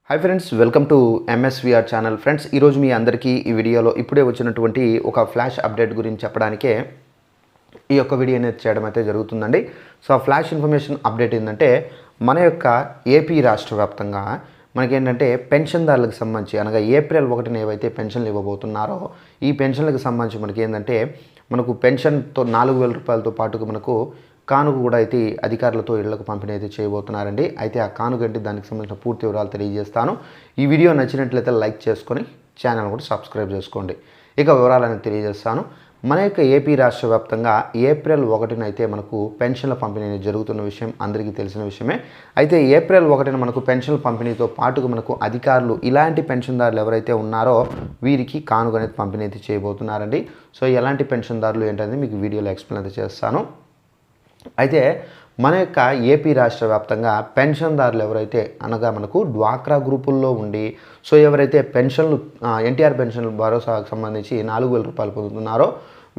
Hi friends, welcome to ఎంఎస్విఆర్ channel. Friends, ఈరోజు మీ అందరికీ ఈ వీడియోలో ఇప్పుడే వచ్చినటువంటి ఒక ఫ్లాష్ అప్డేట్ గురించి చెప్పడానికే ఈ యొక్క వీడియో అనేది చేయడం అయితే జరుగుతుందండి. సో ఆ ఫ్లాష్ ఇన్ఫర్మేషన్ అప్డేట్ ఏంటంటే, మన యొక్క ఏపీ రాష్ట్ర వ్యాప్తంగా మనకేంటంటే పెన్షన్దారులకు సంబంధించి అనగా ఏప్రిల్ 1న ఏవైతే పెన్షన్లు ఇవ్వబోతున్నారో ఈ పెన్షన్లకు సంబంధించి మనకి ఏంటంటే మనకు పెన్షన్తో 4,000 రూపాయలతో పాటుగా మనకు కానుక కూడా అయితే అధికారులతో ఇళ్లకు పంపిణీ అయితే చేయబోతున్నారండి. అయితే ఆ కానుక అంటే దానికి సంబంధించిన పూర్తి వివరాలు తెలియజేస్తాను. ఈ వీడియో నచ్చినట్లయితే లైక్ చేసుకొని ఛానల్ కూడా సబ్స్క్రైబ్ చేసుకోండి. ఇక వివరాలను తెలియజేస్తాను. మన యొక్క ఏపీ రాష్ట్ర వ్యాప్తంగా ఏప్రిల్ 1న అయితే మనకు పెన్షన్ల పంపిణీ జరుగుతున్న విషయం అందరికీ తెలిసిన విషయమే. అయితే ఏప్రిల్ 1న మనకు పెన్షన్ల పంపిణీతో పాటుగా మనకు అధికారులు ఇలాంటి పెన్షన్దారులు ఎవరైతే ఉన్నారో వీరికి కానుక అనేది పంపిణీ అయితే చేయబోతున్నారండి. సో ఎలాంటి పెన్షన్దారులు ఏంటనేది మీకు వీడియోలో ఎక్స్ప్లెయిన్ అయితే చేస్తాను. అయితే మన యొక్క ఏపీ రాష్ట్ర వ్యాప్తంగా పెన్షన్దారులు ఎవరైతే అనగా మనకు డ్వాక్రా గ్రూపుల్లో ఉండి సో ఎవరైతే పెన్షన్లు ఎన్టీఆర్ పెన్షన్ భరోసాకు సంబంధించి 4,000 రూపాయలు పొందుతున్నారో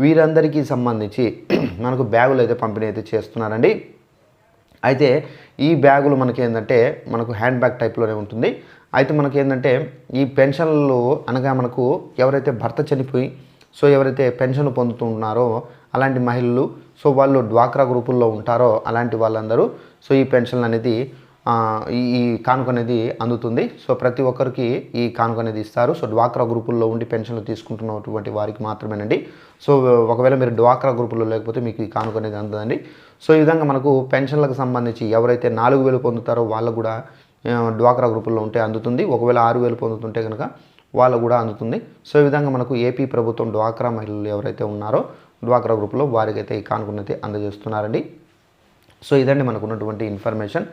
వీరందరికీ సంబంధించి మనకు బ్యాగులు అయితే పంపిణీ అయితే చేస్తున్నారండి. అయితే ఈ బ్యాగులు మనకి ఏంటంటే మనకు హ్యాండ్ బ్యాగ్ టైప్లోనే ఉంటుంది. అయితే మనకి ఏంటంటే ఈ పెన్షన్లు అనగా మనకు ఎవరైతే భర్త చనిపోయి సో ఎవరైతే పెన్షన్ పొందుతున్నారో అలాంటి మహిళలు సో వాళ్ళు డ్వాక్రా గ్రూపుల్లో ఉంటారో అలాంటి వాళ్ళందరూ సో ఈ పెన్షన్ అనేది ఈ కానుక అనేది అందుతుంది. సో ప్రతి ఒక్కరికి ఈ కానుక అనేది ఇస్తారు. సో డ్వాక్రా గ్రూపుల్లో ఉండి పెన్షన్లు తీసుకుంటున్నటువంటి వారికి మాత్రమేనండి. సో ఒకవేళ మీరు డ్వాక్రా గ్రూపుల్లో లేకపోతే మీకు ఈ కానుక అనేది అందుతుందండి. సో ఈ విధంగా మనకు పెన్షన్లకు సంబంధించి ఎవరైతే 4,000 పొందుతారో వాళ్ళు కూడా డ్వాక్రా గ్రూపుల్లో ఉంటే అందుతుంది. ఒకవేళ 6,000 పొందుతుంటే కనుక వాళ్ళు కూడా అందుతుంది. సో ఈ విధంగా మనకు ఏపీ ప్రభుత్వం డ్వాక్రా మహిళలు ఎవరైతే ఉన్నారో డ్వాక్రా గ్రూప్లో వారికైతే ఈ కానుకనైతే అందజేస్తున్నారండి. సో ఇదండి మనకు ఉన్నటువంటి ఇన్ఫర్మేషన్.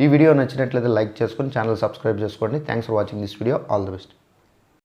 ఈ వీడియో నచ్చినట్లయితే లైక్ చేసుకొని ఛానల్ సబ్స్క్రైబ్ చేసుకోండి. Thanks for watching this video. All the best.